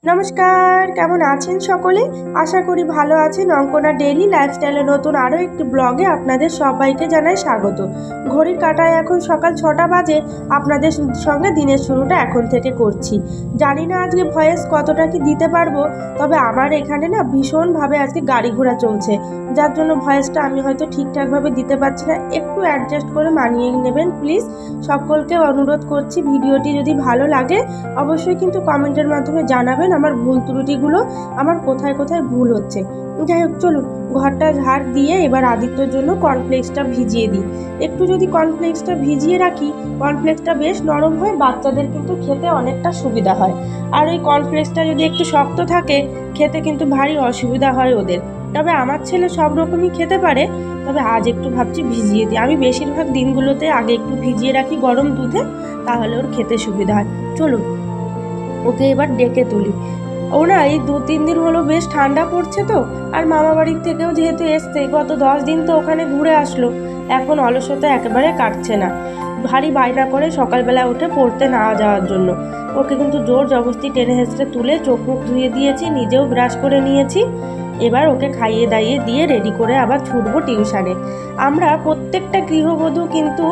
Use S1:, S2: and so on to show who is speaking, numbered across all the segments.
S1: নমস্কার, কেমন আছেন সকলে? আশা করি ভালো আছেন। অঙ্কনা ডেইলি লাইফস্টাইলের নতুন আরও একটি ব্লগে আপনাদের সবাইকে জানাই স্বাগত। ঘড়ির কাঁটায় এখন সকাল 6টা বাজে। আপনাদের সঙ্গে দিনের শুরুটা এখন থেকে করছি। জানি না আজকে ভয়েস কতটা কি দিতে পারবো, তবে আমার এখানে না ভীষণভাবে আজকে গাড়ি ঘোড়া চলছে, যার জন্য ভয়েসটা আমি হয়তো ঠিকঠাকভাবে দিতে পারছি না। একটু অ্যাডজাস্ট করে মানিয়ে নেবেন প্লিজ। সকলকে অনুরোধ করছি, ভিডিওটি যদি ভালো লাগে অবশ্যই কিন্তু কমেন্টের মাধ্যমে জানাবেন আমার ভুল ত্রুটিগুলো, আমার কোথায় কোথায় ভুল হচ্ছে। যাই হোক, চলুন ঘরটা ঝাড় দিয়ে এবার আদিত্যর জন্য কর্নফ্লেক্সটা ভিজিয়ে দিই। একটু যদি কর্নফ্লেক্সটা ভিজিয়ে রাখি, কর্নফ্লেক্সটা বেশ নরম হয়, বাচ্চাদের কিন্তু খেতে অনেকটা সুবিধা হয়। আর ওই কর্নফ্লেক্সটা যদি একটু শক্ত থাকে, খেতে কিন্তু ভারী অসুবিধা হয় ওদের। তবে আমার ছেলে সব রকমই খেতে পারে, তবে আজ একটু ভাবছি ভিজিয়ে দিই। আমি বেশিরভাগ দিনগুলোতে আগে একটু ভিজিয়ে রাখি গরম দুধে, তাহলে ওর খেতে সুবিধা হয়। চলুন ওকে এবার ডেকে তুলি। ও না এই 2-3 দিন হলো বেশ ঠান্ডা পড়ছে তো, আর মামা বাড়ির থেকেও যেহেতু এসছে, গত 10 দিন তো ওখানে ঘুরে আসলো, এখন অলসতা একেবারে কাটছে না। ভারী বায়না করে সকালবেলা উঠে পড়তে না যাওয়ার জন্য। ওকে কিন্তু জোর জবরদস্তি টেনে হেঁচড়ে তুলে চোখ মুখ ধুয়ে দিয়েছি, নিজেও ব্রাশ করে নিয়েছি। এবার ওকে খাইয়ে দাইয়ে দিয়ে রেডি করে আবার ছুটবো টিউশনে। আমরা প্রত্যেকটা গৃহবধূ কিন্তু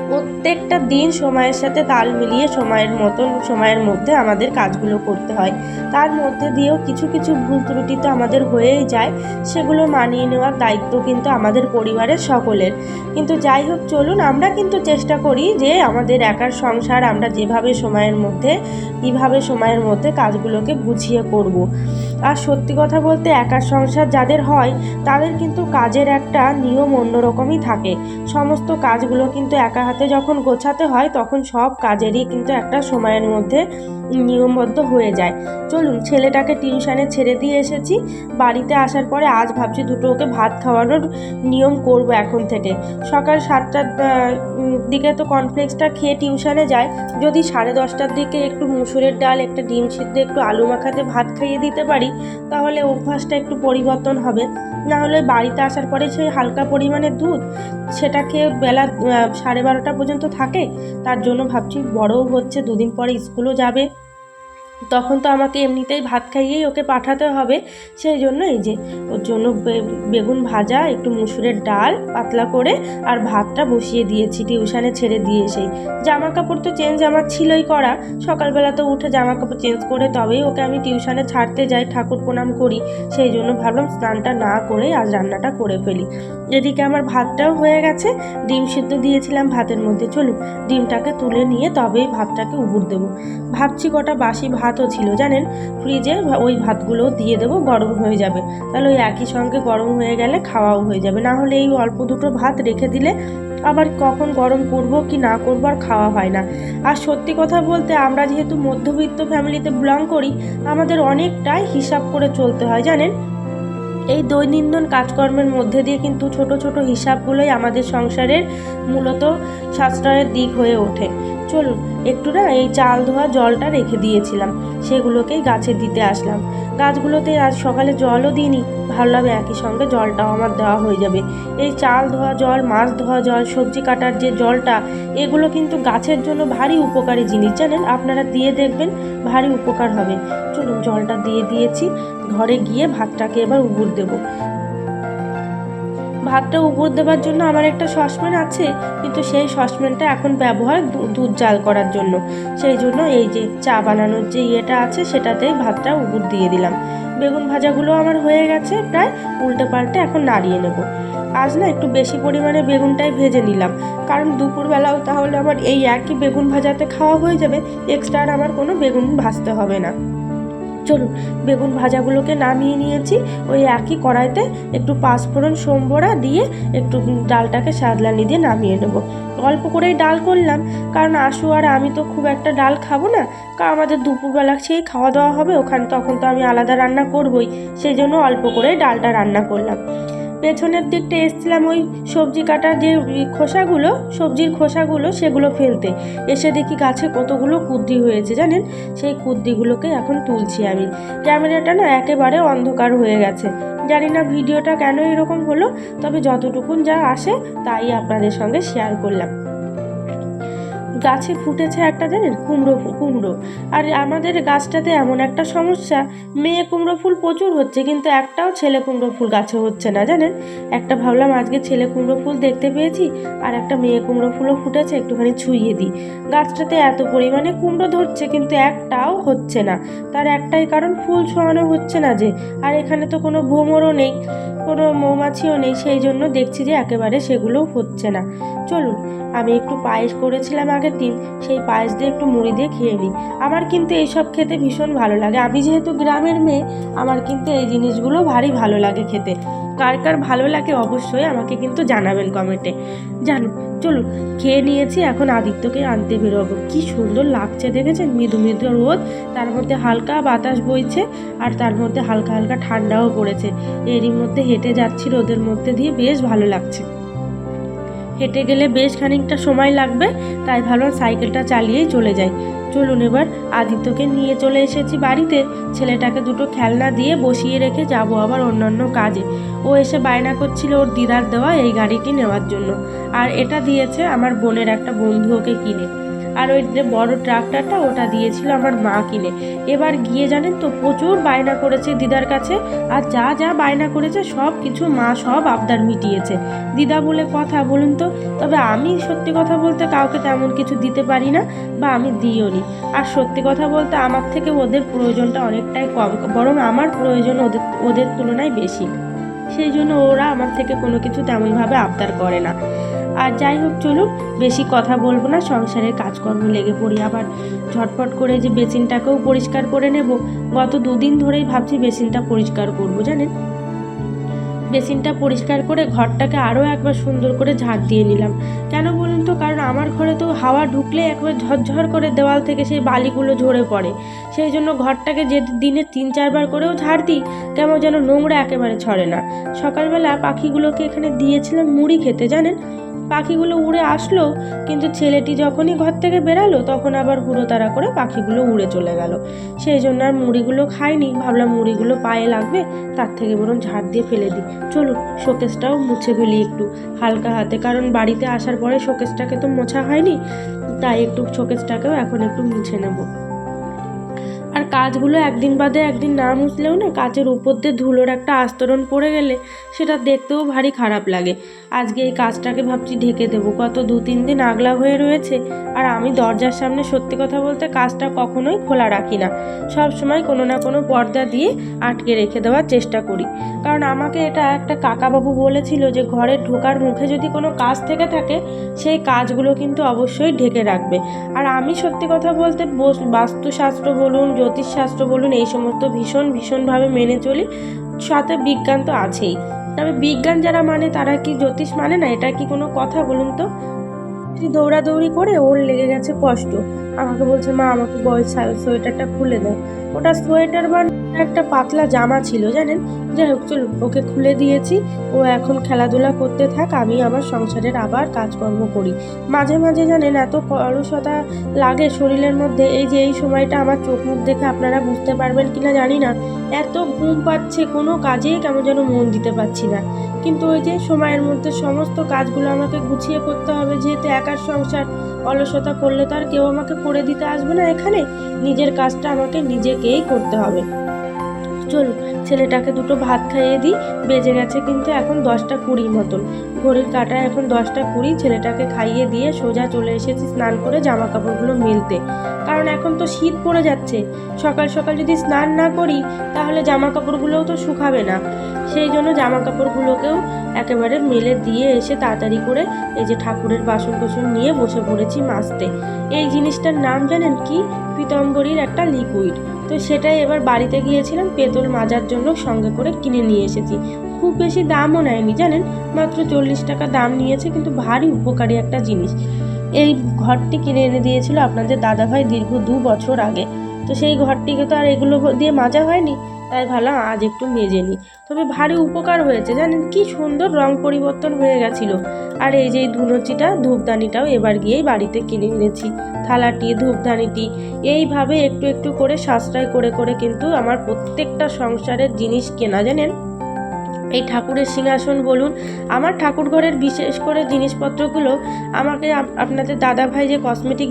S1: প্রত্যেকটা দিন সময়ের সাথে তাল মিলিয়ে সময়ের মধ্যে আমাদের কাজগুলো করতে হয়। তার মধ্যে দিয়েও কিছু কিছু ভুল ত্রুটি তো আমাদের হয়েই যায়, সেগুলো মানিয়ে নেওয়ার দায়িত্ব কিন্তু আমাদের পরিবারের সকলের। কিন্তু যাই হোক, চলুন আমরা কিন্তু চেষ্টা করি যে আমাদের একার সংসার আমরা কীভাবে সময়ের মধ্যে কাজগুলোকে গুছিয়ে করব। আর সত্যি কথা বলতে একার সংসার যাদের হয় তাদের কিন্তু কাজের একটা নিয়ম অন্যরকমই থাকে। সমস্ত কাজগুলো কিন্তু একা হাতে যখন গোছাতে হয়, তখন সব কাজেরই কিন্তু একটা সময়ের মধ্যে নিয়মবদ্ধ হয়ে যায়। চলুন ছেলেটাকে টিউশনে ছেড়ে দিয়ে এসেছি। বাড়িতে আসার পরে আজ ভাবছি দুটো ওকে ভাত খাওয়ানোর নিয়ম করব এখন থেকে। সকাল 7টার দিকে তো কর্নফ্লেক্সটা খেয়ে টিউশনে যায়। যদি 10:30টার দিকে একটু মুসুরের ডাল, একটা ডিম সিদ্ধ, একটু আলু মাখাতে ভাত খাইয়ে দিতে পারি, তাহলে অভ্যাসটা একটু পরিবর্তন হবে। না হলে বাড়িতে আসার পরে সেই হালকা পরিমাণে দুধ, সেটা খেয়ে বেলা 12:30টা পর্যন্ত থাকে। তার জন্য ভাবছি বড়ও হচ্ছে, 2 দিন পরে স্কুলও যাবে, তখন তো আমাকে এমনিতেই ভাত খাইয়েই ওকে পাঠাতে হবে। সেই জন্য এই যে ওর জন্য বেগুন ভাজা, একটু মুসুরের ডাল পাতলা করে, আর ভাতটা বসিয়ে দিয়েছি টিউশনে ছেড়ে দিয়ে এসেই। জামা কাপড় তো চেঞ্জ আমার ছিলই করা, সকালবেলা তো উঠে জামা কাপড় চেঞ্জ করে তবেই ওকে আমি টিউশনে ছাড়তে যাই, ঠাকুর প্রণাম করি। সেই জন্য ভাবলাম স্নানটা না করেই আজ রান্নাটা করে ফেলি। এদিকে আমার ভাতটাও হয়ে গেছে, ডিম সিদ্ধ দিয়েছিলাম ভাতের মধ্যে। চলুন ডিমটাকে তুলে নিয়ে তবেই ভাতটাকে উবুর দেবো। ভাবছি কটা বাসি ভাতও ছিল জানেন ফ্রিজে, ওই ভাতগুলোও দিয়ে দেবো, গরম হয়ে যাবে। তাহলে ওই একই সঙ্গে গরম হয়ে গেলে খাওয়াও হয়ে যাবে। না হলে এই অল্প দুটো ভাত রেখে দিলে আবার কখন গরম করব কি না করব আর খাওয়া হয় না। আর সত্যি কথা বলতে আমরা যেহেতু মধ্যবিত্ত ফ্যামিলিতে বিলং করি, আমাদের অনেকটাই হিসাব করে চলতে হয় জানেন। এই দৈনন্দিন কাজকর্মের মধ্যে দিয়ে কিন্তু ছোট ছোট হিসাবগুলোই আমাদের সংসারের মূলত সাশ্রয়ের দিক হয়ে ওঠে। চলুন একটু না এই চাল ধোয়া জলটা রেখে দিয়েছিলাম, সেগুলোকেই গাছে দিতে আসলাম। গাছগুলোতে আজ সকালে জলও দিইনি, ভাবলাম একই সঙ্গে জলটাও আমার দেওয়া হয়ে যাবে। এই চাল ধোয়া জল, মাছ ধোয়া জল, সবজি কাটার যে জলটা, এগুলো কিন্তু গাছের জন্য ভারী উপকারী জিনিস জানেন। আপনারা দিয়ে দেখবেন, ভারী উপকার হবে। চলুন জলটা দিয়ে দিয়েছি, ঘরে গিয়ে ভাতটাকে এবার উবুর দেব। ভাতটা উবুর দেওয়ার জন্য আমার একটা সসপ্যান আছে, কিন্তু সেই সসপ্যানটা এখন ব্যবহার দুধ জাল করার জন্য। সেই জন্য এই যে চা বানানোর যে ইয়েটা আছে, সেটাতেই ভাতটা উবুর দিয়ে দিলাম। বেগুন ভাজাগুলো আমার হয়ে গেছে প্রায়, উল্টে পাল্টে এখন নাড়িয়ে নেব। আজ না একটু বেশি পরিমাণে বেগুনটাই ভেজে নিলাম, কারণ দুপুরবেলাও তাহলে আমার এই একই বেগুন ভাজাতে খাওয়া হয়ে যাবে, এক্সট্রা আর আমার কোনো বেগুন ভাজতে হবে না। চলুন বেগুন ভাজাগুলোকে নামিয়ে নিয়েছি। ওই একই কড়াইতে একটু পাঁচফোড়ন সোমবড়া দিয়ে একটু ডালটাকে সাদলানি দিয়ে নামিয়ে নেব। অল্প করেই ডাল করলাম, কারণ আশু আর আমি তো খুব একটা ডাল খাবো না, কারণ আমাদের দুপুরবেলা সেই খাওয়া দাওয়া হবে ওখানে, তখন তো আমি আলাদা রান্না করবই। সেই জন্য অল্প করেই ডালটা রান্না করলাম। পেছনের দিকটা এসছিলাম ওই সবজি কাটার যে সবজির খোসাগুলো সেগুলো ফেলতে, এসে দেখি গাছে কতগুলো কুদ্রি হয়েছে জানেন। সেই কুদ্রিগুলোকে এখন তুলছি আমি। ক্যামেরাটা না একেবারে অন্ধকার হয়ে গেছে, জানি না ভিডিওটা কেন এরকম হলো, তবে যতটুকুন যা আসে তাই আপনাদের সঙ্গে শেয়ার করলাম। গাছে ফুটেছে একটা, জানেন, কুমড়ো। আর আমাদের গাছটাতে এমন একটা সমস্যা, মেয়ে কুমড়ো ফুল প্রচুর হচ্ছে, কিন্তু একটাও ছেলে কুমড়ো ফুল গাছে হচ্ছে না, জানেন। একটা ভাবলাম আজকে ছেলে কুমড়ো ফুল দেখতে পেয়েছি, আর একটা মেয়ে কুমড়ো ফুলও ফুটেছে, একটুখানি ছুঁয়ে দিই। গাছটাতে এত পরিমাণে কুমড়ো ধরছে, কিন্তু একটাও হচ্ছে না। তার একটাই কারণ, ফুল ছোঁয়ানো হচ্ছে না যে। আর এখানে তো কোনো ভ্রমরও নেই, কোনো মৌমাছিও নেই, সেই জন্য দেখছি যে একেবারে সেগুলোও হচ্ছে না। চলুন, আমি একটু পায়েস করেছিলাম আগের দিন, সেই পায়েস দিয়ে একটু মুড়ি দিয়ে খেয়ে নিই। আমার কিন্তু এইসব খেতে ভীষণ ভালো লাগে। আমি যেহেতু গ্রামের মেয়ে, আমার কিন্তু এই জিনিসগুলো ভারী ভালো লাগে খেতে। কার কার ভালো লাগে অবশ্যই আমাকে কিন্তু জানাবেন কমেন্টে। জানো, চলুন, খেয়ে নিয়েছি, এখন আদিত্যকে আনতে বেরোবো। কি সুন্দর লাগছে দেখেছেন, মৃদু মৃদু রোদ, তার মধ্যে হালকা বাতাস বইছে, আর তার মধ্যে হালকা হালকা ঠান্ডাও পড়েছে। এরই মধ্যে হেঁটে যাচ্ছি রোদের মধ্যে দিয়ে, বেশ ভালো লাগছে। হেঁটে গেলে বেশ খানিকটা সময় লাগবে, তাই ভাবলাম সাইকেলটা চালিয়েই চলে যাই। চলুন, এবার আদিত্যকে নিয়ে চলে এসেছি বাড়িতে। ছেলেটাকে দুটো খেলনা দিয়ে বসিয়ে রেখে যাব আবার অন্যান্য কাজে। ও এসে বায়না করছিল ওর দিদার দেওয়া এই গাড়িটি নেওয়ার জন্য, আর এটা দিয়েছে আমার বোনের একটা বন্ধু ওকে কিনে। আর ওই যে বড় ট্রাক্টরটা, ওটা দিয়েছিল আমার মা কিনে। এবার গিয়ে জানেন তো, প্রচুর বায়না করেছে দিদার কাছে, আর যা যা বায়না করেছে সব কিছু মা সব আবদার মিটিয়েছে। দিদা বলে কথা, বলুন তো। তবে আমি সত্যি কথা বলতে কাউকে তেমন কিছু দিতে পারি না, বা আমি দিইও নি। আর সত্যি কথা বলতে আমার থেকে ওদের প্রয়োজনটা অনেকটাই কম, বরং আমার প্রয়োজন ওদের ওদের তুলনায় বেশি। সেই জন্য ওরা আমার থেকে কোনো কিছু তেমনভাবে আবদার করে না। আর যাই হোক, চলুন, বেশি কথা বলবো না, সংসারের কাজকর্ম লেগে পড়ি। আবার ঝটপট করে যে বেসিনটাকেও পরিষ্কার করে নেব। গত দুদিন ধরেই ভাবছি বেসিনটা পরিষ্কার করব, জানেন। বেসিনটা পরিষ্কার করে ঘরটাকে আরও একবার সুন্দর করে ঝাড় দিয়ে নিলাম। কেন বলুন তো, কারণ আমার ঘরে তো হাওয়া ঢুকলে একবার ঝরঝর করে দেওয়াল থেকে সেই বালিগুলো ঝরে পড়ে। সেই জন্য ঘরটাকে যে দিনে 3-4 বার করেও ঝাড় দিই, কেমন যেন নোংরা একেবারে ছড়ে না। সকালবেলা পাখিগুলোকে এখানে দিয়েছিলাম মুড়ি খেতে, জানেন। পাখিগুলো উড়ে আসলো, কিন্তু ছেলেটি যখনই ঘর থেকে বেরালো তখন আবার হুড়োতাড়া করে পাখিগুলো উড়ে চলে গেল। সেই জন্য আর মুড়িগুলো খাইনি, ভাবলাম মুড়িগুলো পায়ে লাগবে, তার থেকে বরং ঝাড় দিয়ে ফেলে দিই। চলুন, শোকেসটাও মুছে ফেলি একটু হালকা হাতে, কারণ বাড়িতে আসার পরে শোকেসটাকে তো মোছা হয়নি, তাই একটু শোকেসটাকেও এখন একটু মুছে নেব। আর কাজগুলো একদিন বাদে একদিন না মুছলেও না, কাচের উপর দিয়ে ধুলোর একটা আস্তরণ পড়ে গেলে সেটা দেখতেও ভারী খারাপ লাগে। আজকে এই কাজটাকে ভাবছি ঢেকে দেবো, গত 2-3 দিন আগলা হয়ে রয়েছে। আর আমি দরজার সামনে সত্যি কথা বলতে কাজটা কখনোই খোলা রাখি না, সব সময় কোনো না কোনো পর্দা দিয়ে আটকে রেখে দেওয়ার চেষ্টা করি। কারণ আমাকে এটা একটা কাকাবাবু বলেছিল যে ঘরে ঢোকার মুখে যদি কোনো কাজ থেকে থাকে, সেই কাজগুলো কিন্তু অবশ্যই ঢেকে রাখবে। আর আমি সত্যি কথা বলতে বাস্তুশাস্ত্র বলুন, জ্যোতিষশাস্ত্র বলুন, এই সমস্ত ভীষণভাবে মেনে চলি। সাথে বিজ্ঞান তো আছেই। তবে বিজ্ঞান যারা মানে তারা কি জ্যোতিষ মানে না? এটা কি কোনো কথা বলুন তো? দৌড়াদৌড়ি করে ওর লেগে গেছে কষ্ট। আমাকে বলছে, মা আমাকে সোয়েটারটা খুলে দাও। ওটা সোয়েটার বা একটা পাতলা জামা ছিল, জানেন। যাই হোক, চলুন, ওকে খুলে দিয়েছি। ও এখন খেলাধুলা করতে থাক, আমি আমার সংসারের আবার কাজকর্ম করি। মাঝে মাঝে জানেন এত অলসতা লাগে শরীরের মধ্যে, এই যে এই সময়টা আমার চোখ মুখ দেখে আপনারা বুঝতে পারবেন কিনা জানি না, এত ঘুম পাচ্ছে, কোনো কাজেই কেমন যেন মন দিতে পারছি না। কিন্তু ওই যে সময়ের মধ্যে সমস্ত কাজগুলো আমাকে গুছিয়ে করতে হবে, যেহেতু একার সংসার। অলসতা করলে তো আর কেউ আমাকে করে দিতে আসবে না এখানে, নিজের কাজটা আমাকে নিজেকেই করতে হবে। চলুন, ছেলেটাকে দুটো ভাত খাইয়ে দিই। বেজে গেছে কিন্তু এখন 10টা 20 মতন, ঘড়ির কাঁটায় এখন 10টা 20। ছেলেটাকে খাইয়ে দিয়ে সোজা চলে এসেছি স্নান করে জামা কাপড়গুলো মেলতে, কারণ এখন তো শীত পড়ে যাচ্ছে। সকাল সকাল যদি স্নান না করি তাহলে জামা কাপড়গুলোও তো শুকাবে না। সেই জন্য জামা কাপড়গুলোকেও একেবারে মেলে দিয়ে এসে তাড়াতাড়ি করে এই যে ঠাকুরের বাসন কোসন নিয়ে বসে পড়েছি মাজতে। এই জিনিসটার নাম জানেন কি? পীতাম্বরীর একটা লিকুইড। তো সেটাই এবার বাড়িতে গিয়েছিলাম পেতল মাজার জন্য সঙ্গে করে কিনে নিয়ে এসেছি। খুব বেশি দামও নেয়নি, জানেন, মাত্র 40 টাকা দাম নিয়েছে, কিন্তু ভারী উপকারী একটা জিনিস। এই ঘরটি কিনে এনে দিয়েছিল আপনাদের দাদাভাই দীর্ঘ 2 বছর আগে। তো সেই ঘরটিকে তো আর এগুলো দিয়ে মাজা হয়নি, তাই ভাবলাম আজ একটু মেজে নিই। তবে ভারী উপকার হয়েছে, জানেন, কি সুন্দর রং পরিবর্তন হয়ে গেছিল। আর এই যে ধুনুচিটা, ধূপদানিটাও এবার গিয়েই বাড়িতে কিনে এনেছি। থালাটি, ধূপদানিটি, এইভাবে একটু একটু করে সাশ্রয় করে করে কিন্তু আমার প্রত্যেকটা সংসারের জিনিস কেনা, জানেন। এই ঠাকুরের সিংহাসন বলুন, আমার ঠাকুর ঘরের বিশেষ করে জিনিসপত্রগুলো আমাকে আপনাদের দাদাভাই যে কসমেটিক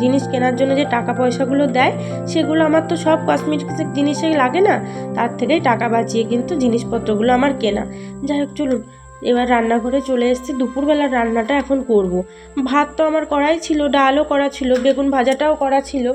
S1: জিনিস কেনার জন্য যে টাকা পয়সাগুলো দেয়, সেগুলো আমার তো সব কসমেটিক জিনিসেই লাগে না, তার থেকেই টাকা বাঁচিয়ে কিন্তু জিনিসপত্রগুলো আমার কেনা। যাই হোক, চলুন এবার রান্নাঘরে চলে এসেছি। দুপুরবেলার রান্নাটা এখন করব। ভাত তো আমার করাই ছিল, ডালও করা ছিল, বেগুন ভাজাটাও করা ছিল,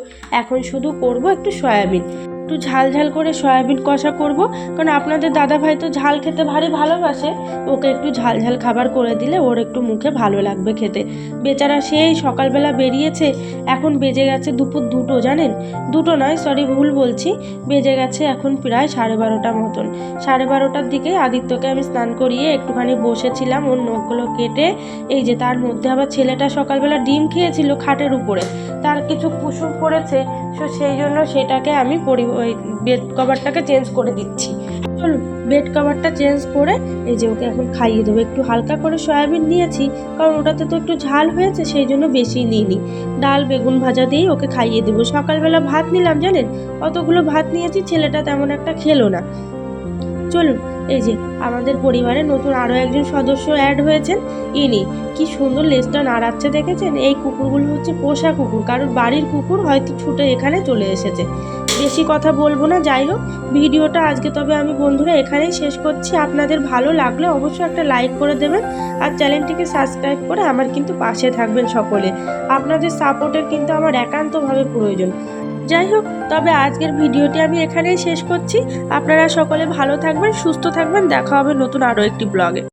S1: এখন শুধু করব একটু সয়াবিন। একটু ঝাল ঝাল করে সয়াবিন কষা করব, কারণ আপনাদের দাদাভাই তো ঝাল খেতে ভারী ভালোবাসে। ওকে একটু ঝাল ঝাল খাবার করে দিলে ওর একটু মুখে ভালো লাগবে খেতে। বেচারা সেই সকালবেলা বেরিয়েছে, এখন বেজে গেছে দুপুর 2টো, জানেন, 2টো নয়, সরি ভুল বলছি, বেজে গেছে এখন প্রায় 12:30 মতন। 12:30টার দিকে আদিত্যকে আমি স্নান করিয়ে একটুখানি বসেছিলাম ওর নখগুলো কেটে। এই যে তার মধ্যে আবার ছেলেটা সকালবেলা ডিম খেয়েছিল খাটের উপরে, তার কিছু কুসুম পড়েছে, সো সেই জন্য সেটাকে আমি ওই বেড কভারটাকে চেঞ্জ করে দিচ্ছি। চলুন বেড কভারটা চেঞ্জ করে এই যে ওকে এখন খাইয়ে দেবো। একটু হালকা করে সয়াবিন নিয়েছি, কারণ ওটাতে তো একটু ঝাল হয়েছে, সেই জন্য বেশি নিইনি। ডাল বেগুন ভাজা দিয়েই ওকে খাইয়ে দেবো। সকালবেলা ভাত নিলাম, জানেন, অতগুলো ভাত নিয়েছি, ছেলেটা তেমন একটা খেলো না। চলুন, এই যে আমাদের পরিবারে নতুন আরও একজন সদস্য অ্যাড হয়েছেন, ইনি কি সুন্দর লেজটা নাড়াচ্ছে দেখেছেন। এই কুকুরগুলো হচ্ছে পোষা কুকুর, কারণ বাড়ির কুকুর হয়তো ছুটে এখানে চলে এসেছে। বেশি কথা বলবো না, যাই হোক ভিডিওটা আজকে তবে আমি বন্ধুরা এখানেই শেষ করছি। আপনাদের ভালো লাগলে অবশ্যই একটা লাইক করে দেবেন, আর চ্যানেলটিকে সাবস্ক্রাইব করে আমার কিন্তু পাশে থাকবেন সকলে। আপনাদের সাপোর্টের কিন্তু আমার একান্তভাবে প্রয়োজন। যাই হোক, তবে আজকের ভিডিওটি আমি এখানেই শেষ করছি। আপনারা সকলে ভালো থাকবেন, সুস্থ থাকবেন, দেখা হবে নতুন আরও একটি ব্লগে।